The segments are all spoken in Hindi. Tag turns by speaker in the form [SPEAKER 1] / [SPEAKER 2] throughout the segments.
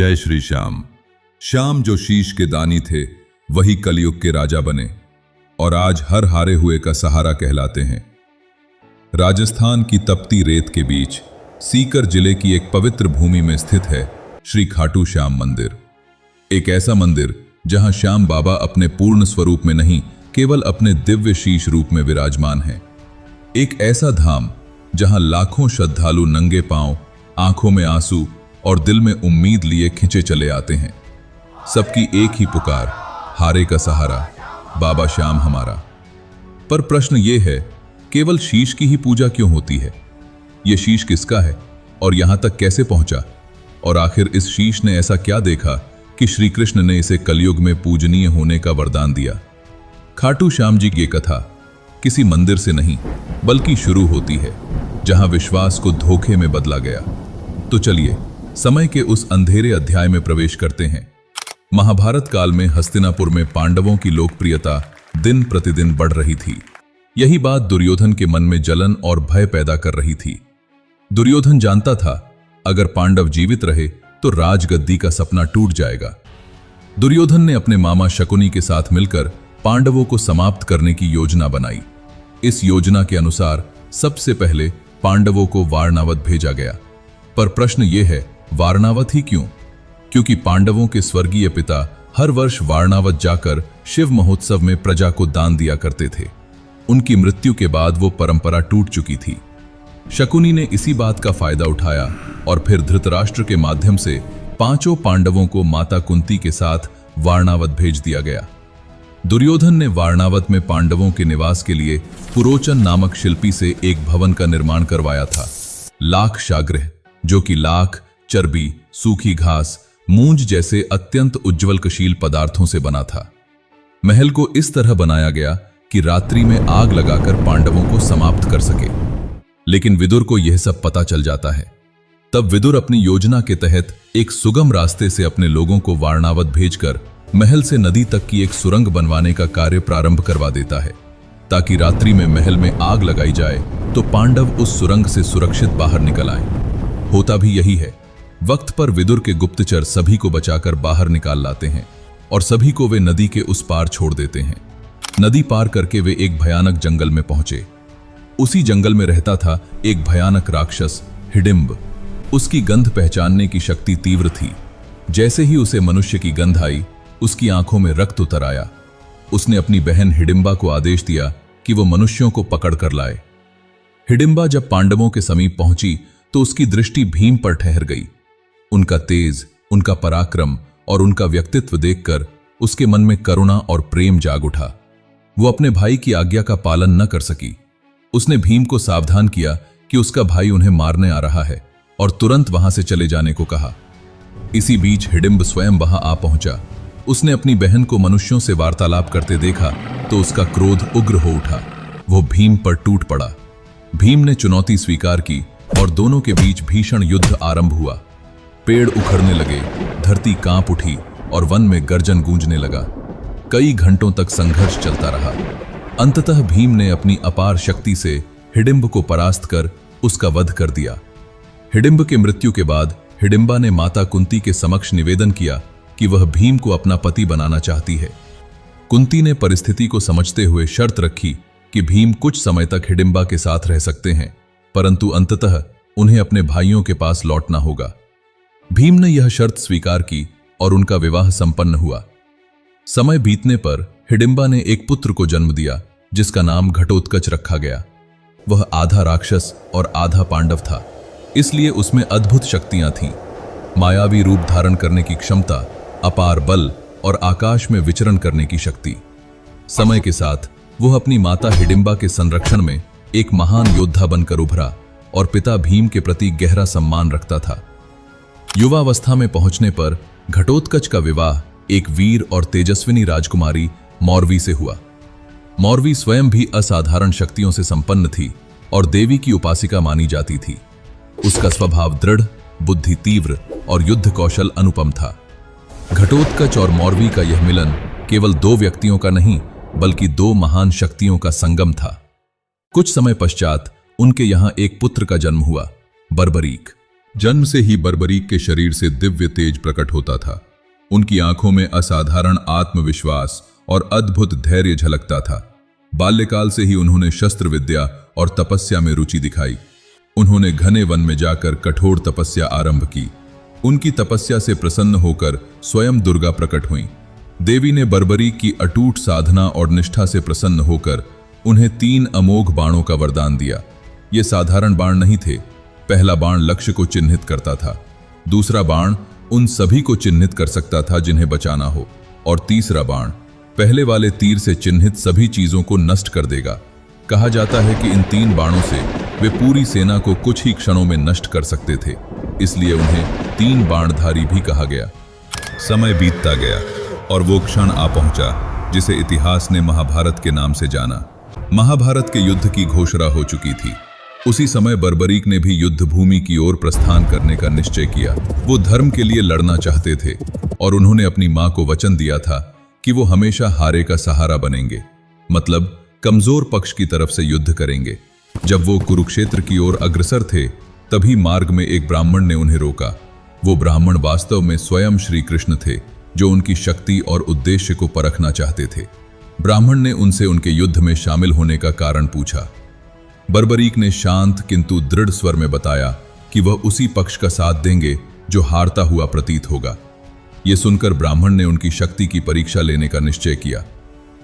[SPEAKER 1] जय श्री श्याम। श्याम जो शीश के दानी थे वही कलयुग के राजा बने और आज हर हारे हुए का सहारा कहलाते हैं। राजस्थान की तपती रेत के बीच सीकर जिले की एक पवित्र भूमि में स्थित है श्री खाटू श्याम मंदिर। एक ऐसा मंदिर जहां श्याम बाबा अपने पूर्ण स्वरूप में नहीं केवल अपने दिव्य शीश रूप में विराजमान हैं। एक ऐसा धाम जहां लाखों श्रद्धालु नंगे पांव, आंखों में आंसू और दिल में उम्मीद लिए खिंचे चले आते हैं। सबकी एक ही पुकार, हारे का सहारा, बाबा श्याम हमारा। पर प्रश्न ये है, केवल शीश की ही पूजा क्यों होती है? ये शीश किसका है और यहां तक कैसे पहुंचा? और आखिर इस शीश ने ऐसा क्या देखा कि श्री कृष्ण ने इसे कलयुग में पूजनीय होने का वरदान दिया? खाटू श्याम जी की कथा किसी मंदिर से नहीं बल्कि शुरू होती है जहां विश्वास को धोखे में बदला गया। तो चलिए समय के उस अंधेरे अध्याय में प्रवेश करते हैं। महाभारत काल में हस्तिनापुर में पांडवों की लोकप्रियता दिन प्रतिदिन बढ़ रही थी। यही बात दुर्योधन के मन में जलन और भय पैदा कर रही थी। दुर्योधन जानता था अगर पांडव जीवित रहे तो राजगद्दी का सपना टूट जाएगा। दुर्योधन ने अपने मामा शकुनी के साथ मिलकर पांडवों को समाप्त करने की योजना बनाई। इस योजना के अनुसार सबसे पहले पांडवों को वारणावत भेजा गया। पर प्रश्न यह है, वारणावत ही क्यों? क्योंकि पांडवों के स्वर्गीय पिता हर वर्ष वारणावत जाकर शिव महोत्सव में प्रजा को दान दिया करते थे। उनकी मृत्यु के बाद वो परंपरा टूट चुकी थी। शकुनी ने इसी बात का फायदा उठाया और फिर धृतराष्ट्र के माध्यम से पांचों पांडवों को माता कुंती के साथ वारणावत भेज दिया गया। दुर्योधन ने वारणावत में पांडवों के निवास के लिए पुरोचन नामक शिल्पी से एक भवन का निर्माण करवाया था। लाख शागृह, जो कि लाख, चर्बी, सूखी घास, मूंज जैसे अत्यंत उज्ज्वल कशील पदार्थों से बना था। महल को इस तरह बनाया गया कि रात्रि में आग लगाकर पांडवों को समाप्त कर सके। लेकिन विदुर को यह सब पता चल जाता है। तब विदुर अपनी योजना के तहत एक सुगम रास्ते से अपने लोगों को वारणावत भेजकर महल से नदी तक की एक सुरंग बनवाने का कार्य प्रारंभ करवा देता है, ताकि रात्रि में महल में आग लगाई जाए तो पांडव उस सुरंग से सुरक्षित बाहर निकल आए। होता भी यही है। वक्त पर विदुर के गुप्तचर सभी को बचाकर बाहर निकाल लाते हैं और सभी को वे नदी के उस पार छोड़ देते हैं। नदी पार करके वे एक भयानक जंगल में पहुंचे। उसी जंगल में रहता था एक भयानक राक्षस हिडिंब। उसकी गंध पहचानने की शक्ति तीव्र थी। जैसे ही उसे मनुष्य की गंध आई, उसकी आंखों में रक्त उतर आया। उसने अपनी बहन हिडिंबा को आदेश दिया कि वो मनुष्यों को पकड़ कर लाए। हिडिंबा जब पांडवों के समीप पहुंची तो उसकी दृष्टि भीम पर ठहर गई। उनका तेज, उनका पराक्रम और उनका व्यक्तित्व देखकर उसके मन में करुणा और प्रेम जाग उठा। वो अपने भाई की आज्ञा का पालन न कर सकी। उसने भीम को सावधान किया कि उसका भाई उन्हें मारने आ रहा है और तुरंत वहां से चले जाने को कहा। इसी बीच हिडिंब स्वयं वहां आ पहुंचा। उसने अपनी बहन को मनुष्यों से वार्तालाप करते देखा तो उसका क्रोध उग्र हो उठा। वो भीम पर टूट पड़ा। भीम ने चुनौती स्वीकार की और दोनों के बीच भीषण युद्ध आरंभ हुआ। पेड़ उखड़ने लगे, धरती कांप उठी और वन में गर्जन गूंजने लगा। कई घंटों तक संघर्ष चलता रहा। अंततः भीम ने अपनी अपार शक्ति से हिडिंब को परास्त कर उसका वध कर दिया। हिडिंब के मृत्यु के बाद हिडिंबा ने माता कुंती के समक्ष निवेदन किया कि वह भीम को अपना पति बनाना चाहती है। कुंती ने परिस्थिति को समझते हुए शर्त रखी कि भीम कुछ समय तक हिडिंबा के साथ रह सकते हैं, परंतु अंततः उन्हें अपने भाइयों के पास लौटना होगा। भीम ने यह शर्त स्वीकार की और उनका विवाह संपन्न हुआ। समय बीतने पर हिडिंबा ने एक पुत्र को जन्म दिया जिसका नाम घटोत्कच रखा गया। वह आधा राक्षस और आधा पांडव था, इसलिए उसमें अद्भुत शक्तियां थीं। मायावी रूप धारण करने की क्षमता, अपार बल और आकाश में विचरण करने की शक्ति। समय के साथ वह अपनी माता हिडिंबा के संरक्षण में एक महान योद्धा बनकर उभरा और पिता भीम के प्रति गहरा सम्मान रखता था। युवावस्था में पहुंचने पर घटोत्कच का विवाह एक वीर और तेजस्विनी राजकुमारी मौरवी से हुआ। मौरवी स्वयं भी असाधारण शक्तियों से संपन्न थी और देवी की उपासिका मानी जाती थी। उसका स्वभाव दृढ़, बुद्धि तीव्र और युद्ध कौशल अनुपम था। घटोत्कच और मौरवी का यह मिलन केवल दो व्यक्तियों का नहीं बल्कि दो महान शक्तियों का संगम था। कुछ समय पश्चात उनके यहां एक पुत्र का जन्म हुआ, बर्बरीक। जन्म से ही बर्बरीक के शरीर से दिव्य तेज प्रकट होता था। उनकी आंखों में असाधारण आत्मविश्वास और अद्भुत धैर्य झलकता था। बाल्यकाल से ही उन्होंने शस्त्र विद्या और तपस्या में रुचि दिखाई। उन्होंने घने वन में जाकर कठोर तपस्या आरंभ की। उनकी तपस्या से प्रसन्न होकर स्वयं दुर्गा प्रकट हुईं। देवी ने बर्बरीक की अटूट साधना और निष्ठा से प्रसन्न होकर उन्हें 3 अमोघ बाणों का वरदान दिया। ये साधारण बाण नहीं थे। पहला बाण लक्ष्य को चिन्हित करता था, दूसरा बाण उन सभी को चिन्हित कर सकता था जिन्हें बचाना हो, और तीसरा बाण पहले वाले तीर से चिन्हित सभी चीजों को नष्ट कर देगा। कहा जाता है कि इन 3 बाणों से वे पूरी सेना को कुछ ही क्षणों में नष्ट कर सकते थे, इसलिए उन्हें 3 बाणधारी भी कहा गया। समय बीतता गया और वो क्षण आ पहुंचा जिसे इतिहास ने महाभारत के नाम से जाना। महाभारत के युद्ध की घोषणा हो चुकी थी। उसी समय बर्बरीक ने भी युद्ध भूमि की ओर प्रस्थान करने का निश्चय किया। वो धर्म के लिए लड़ना चाहते थे और उन्होंने अपनी मां को वचन दिया था कि वो हमेशा हारे का सहारा बनेंगे, मतलब कमजोर पक्ष की तरफ से युद्ध करेंगे। जब वो कुरुक्षेत्र की ओर अग्रसर थे, तभी मार्ग में एक ब्राह्मण ने उन्हें रोका। वो ब्राह्मण वास्तव में स्वयं श्री कृष्ण थे, जो उनकी शक्ति और उद्देश्य को परखना चाहते थे। ब्राह्मण ने उनसे उनके युद्ध में शामिल होने का कारण पूछा। बर्बरीक ने शांत किंतु दृढ़ स्वर में बताया कि वह उसी पक्ष का साथ देंगे जो हारता हुआ प्रतीत होगा। यह सुनकर ब्राह्मण ने उनकी शक्ति की परीक्षा लेने का निश्चय किया।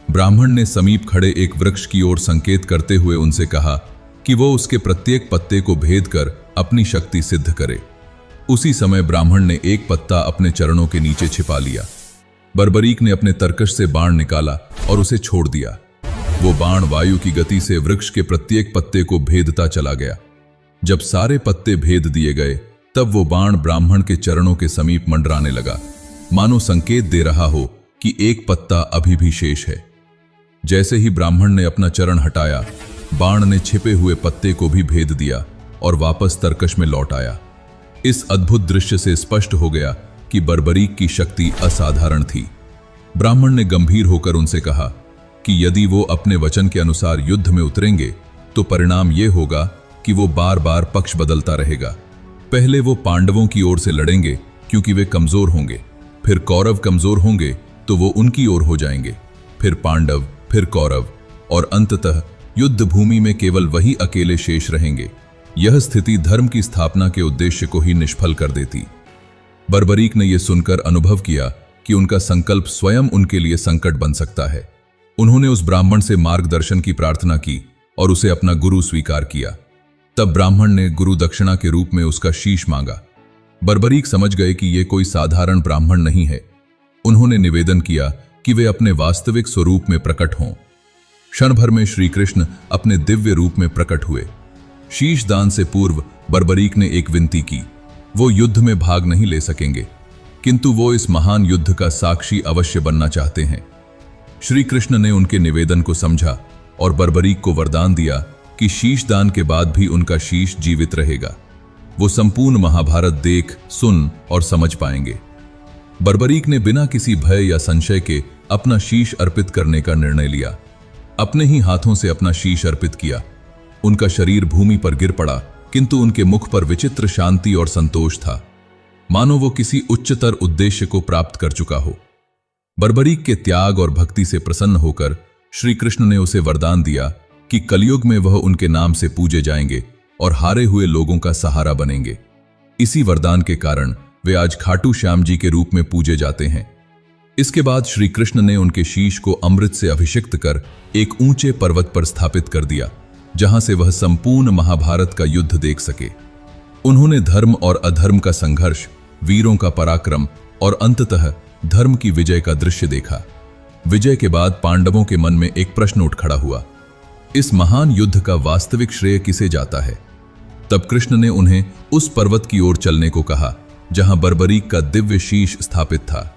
[SPEAKER 1] ब्राह्मण ने समीप खड़े एक वृक्ष की ओर संकेत करते हुए उनसे कहा कि वो उसके प्रत्येक पत्ते को भेद कर अपनी शक्ति सिद्ध करे। उसी समय ब्राह्मण ने एक पत्ता अपने चरणों के नीचे छिपा लिया। बर्बरीक ने अपने तरकश से बाण निकाला और उसे छोड़ दिया। वो बाण वायु की गति से वृक्ष के प्रत्येक पत्ते को भेदता चला गया। जब सारे पत्ते भेद दिए गए, तब वो बाण ब्राह्मण के चरणों के समीप मंडराने लगा, मानो संकेत दे रहा हो कि एक पत्ता अभी भी शेष है। जैसे ही ब्राह्मण ने अपना चरण हटाया, बाण ने छिपे हुए पत्ते को भी भेद दिया और वापस तरकश में लौट आया। इस अद्भुत दृश्य से स्पष्ट हो गया कि बर्बरीक की शक्ति असाधारण थी। ब्राह्मण ने गंभीर होकर उनसे कहा कि यदि वो अपने वचन के अनुसार युद्ध में उतरेंगे, तो परिणाम ये होगा कि वो बार बार पक्ष बदलता रहेगा। पहले वो पांडवों की ओर से लड़ेंगे क्योंकि वे कमजोर होंगे, फिर कौरव कमजोर होंगे तो वो उनकी ओर हो जाएंगे, फिर पांडव, फिर कौरव, और अंततः युद्ध भूमि में केवल वही अकेले शेष रहेंगे। यह स्थिति धर्म की स्थापना के उद्देश्य को ही निष्फल कर देती। बर्बरीक ने यह सुनकर अनुभव किया कि उनका संकल्प स्वयं उनके लिए संकट बन सकता है। उन्होंने उस ब्राह्मण से मार्गदर्शन की प्रार्थना की और उसे अपना गुरु स्वीकार किया। तब ब्राह्मण ने गुरु दक्षिणा के रूप में उसका शीश मांगा। बर्बरीक समझ गए कि यह कोई साधारण ब्राह्मण नहीं है। उन्होंने निवेदन किया कि वे अपने वास्तविक स्वरूप में प्रकट हों। क्षण भर में श्री कृष्ण अपने दिव्य रूप में प्रकट हुए। शीश दान से पूर्व बर्बरीक ने एक विनती की। वो युद्ध में भाग नहीं ले सकेंगे, किंतु वो इस महान युद्ध का साक्षी अवश्य बनना चाहते हैं। श्री कृष्ण ने उनके निवेदन को समझा और बर्बरीक को वरदान दिया कि शीश दान के बाद भी उनका शीश जीवित रहेगा। वो संपूर्ण महाभारत देख, सुन और समझ पाएंगे। बर्बरीक ने बिना किसी भय या संशय के अपना शीश अर्पित करने का निर्णय लिया। अपने ही हाथों से अपना शीश अर्पित किया। उनका शरीर भूमि पर गिर पड़ा, किंतु उनके मुख पर विचित्र शांति और संतोष था, मानो वो किसी उच्चतर उद्देश्य को प्राप्त कर चुका हो। बर्बरीक के त्याग और भक्ति से प्रसन्न होकर श्री कृष्ण ने उसे वरदान दिया कि कलयुग में वह उनके नाम से पूजे जाएंगे और हारे हुए लोगों का सहारा बनेंगे। इसी वरदान के कारण वे आज खाटू श्याम जी के रूप में पूजे जाते हैं। इसके बाद श्री कृष्ण ने उनके शीश को अमृत से अभिषिक्त कर एक ऊंचे पर्वत पर स्थापित कर दिया, जहां से वह संपूर्ण महाभारत का युद्ध देख सके। उन्होंने धर्म और अधर्म का संघर्ष, वीरों का पराक्रम और अंततः धर्म की विजय का दृश्य देखा। विजय के बाद पांडवों के मन में एक प्रश्न उठ खड़ा हुआ, इस महान युद्ध का वास्तविक श्रेय किसे जाता है? तब कृष्ण ने उन्हें उस पर्वत की ओर चलने को कहा जहां बर्बरीक का दिव्य शीश स्थापित था।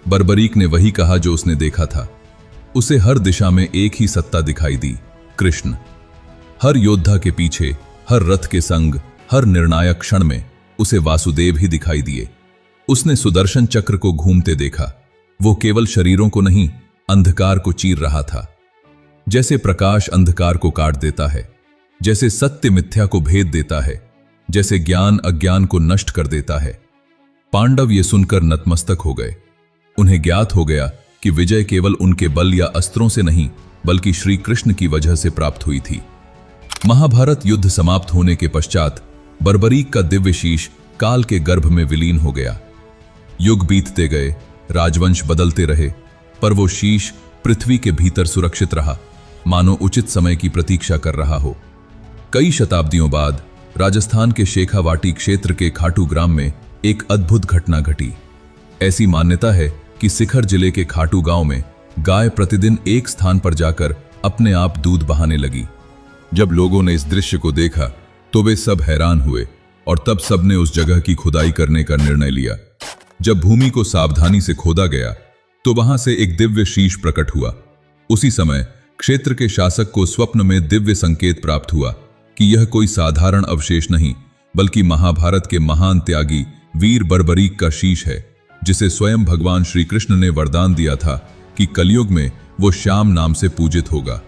[SPEAKER 1] बर्बरीक ने वही कहा जो उसने देखा था। उसे हर दिशा में एक ही सत्ता दिखाई दी, कृष्ण। हर योद्धा के पीछे, हर रथ के संग, हर निर्णायक क्षण में उसे वासुदेव ही दिखाई दिए। उसने सुदर्शन चक्र को घूमते देखा। वो केवल शरीरों को नहीं, अंधकार को चीर रहा था। जैसे प्रकाश अंधकार को काट देता है, जैसे सत्य मिथ्या को भेद देता है, जैसे ज्ञान अज्ञान को नष्ट कर देता है। पांडव ये सुनकर नतमस्तक हो गए। उन्हें ज्ञात हो गया कि विजय केवल उनके बल या अस्त्रों से नहीं बल्कि श्री कृष्ण की वजह से प्राप्त हुई थी। महाभारत युद्ध समाप्त होने के पश्चात बर्बरीक का दिव्य शीश काल के गर्भ में विलीन हो गया। युग बीतते गए, राजवंश बदलते रहे, पर वो शीश पृथ्वी के भीतर सुरक्षित रहा, मानो उचित समय की प्रतीक्षा कर रहा हो। कई शताब्दियों बाद राजस्थान के शेखावाटी क्षेत्र के खाटू ग्राम में एक अद्भुत घटना घटी। ऐसी मान्यता है कि सिखर जिले के खाटू गांव में गाय प्रतिदिन एक स्थान पर जाकर अपने आप दूध बहाने लगी। जब लोगों ने इस दृश्य को देखा तो वे सब हैरान हुए और तब सबने उस जगह की खुदाई करने का निर्णय लिया। जब भूमि को सावधानी से खोदा गया तो वहां से एक दिव्य शीश प्रकट हुआ। उसी समय क्षेत्र के शासक को स्वप्न में दिव्य संकेत प्राप्त हुआ कि यह कोई साधारण अवशेष नहीं बल्कि महाभारत के महान त्यागी वीर बर्बरीक का शीश है, जिसे स्वयं भगवान श्री कृष्ण ने वरदान दिया था कि कलयुग में वो श्याम नाम से पूजित होगा।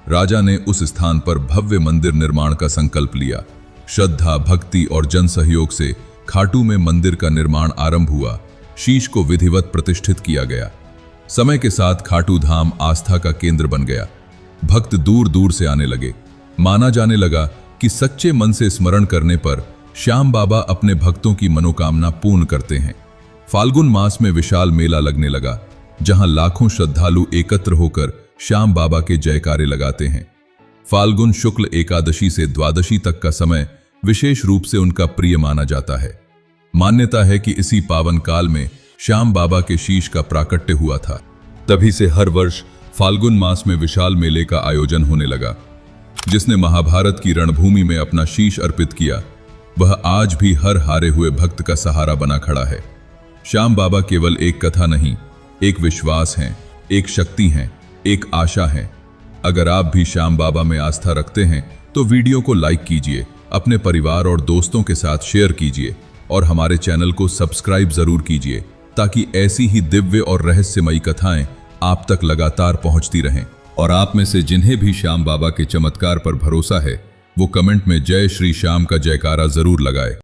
[SPEAKER 1] राजा ने उस स्थान पर भव्य मंदिर निर्माण का संकल्प लिया। श्रद्धा, भक्ति और जन सहयोग से खाटू में मंदिर का निर्माण आरंभ हुआ। शीश को विधिवत प्रतिष्ठित किया गया। समय के साथ खाटू धाम आस्था का केंद्र बन गया। भक्त दूर दूर से आने लगे। माना जाने लगा कि सच्चे मन से स्मरण करने पर श्याम बाबा अपने भक्तों की मनोकामना पूर्ण करते हैं। फाल्गुन मास में विशाल मेला लगने लगा, जहां लाखों श्रद्धालु एकत्र होकर श्याम बाबा के जयकारे लगाते हैं। फाल्गुन शुक्ल एकादशी से द्वादशी तक का समय विशेष रूप से उनका प्रिय माना जाता है। मान्यता है कि इसी पावन काल में श्याम बाबा के शीश का प्राकट्य हुआ था। तभी से हर वर्ष फाल्गुन मास में विशाल मेले का आयोजन होने लगा। जिसने महाभारत की रणभूमि में अपना शीश अर्पित किया, वह आज भी हर हारे हुए भक्त का सहारा बना खड़ा है। श्याम बाबा केवल एक कथा नहीं, एक विश्वास है, एक शक्ति है, एक आशा है। अगर आप भी श्याम बाबा में आस्था रखते हैं तो वीडियो को लाइक कीजिए, अपने परिवार और दोस्तों के साथ शेयर कीजिए और हमारे चैनल को सब्सक्राइब जरूर कीजिए, ताकि ऐसी ही दिव्य और रहस्यमयी कथाएं आप तक लगातार पहुंचती रहें। और आप में से जिन्हें भी श्याम बाबा के चमत्कार पर भरोसा है, वो कमेंट में जय श्री श्याम का जयकारा जरूर लगाए।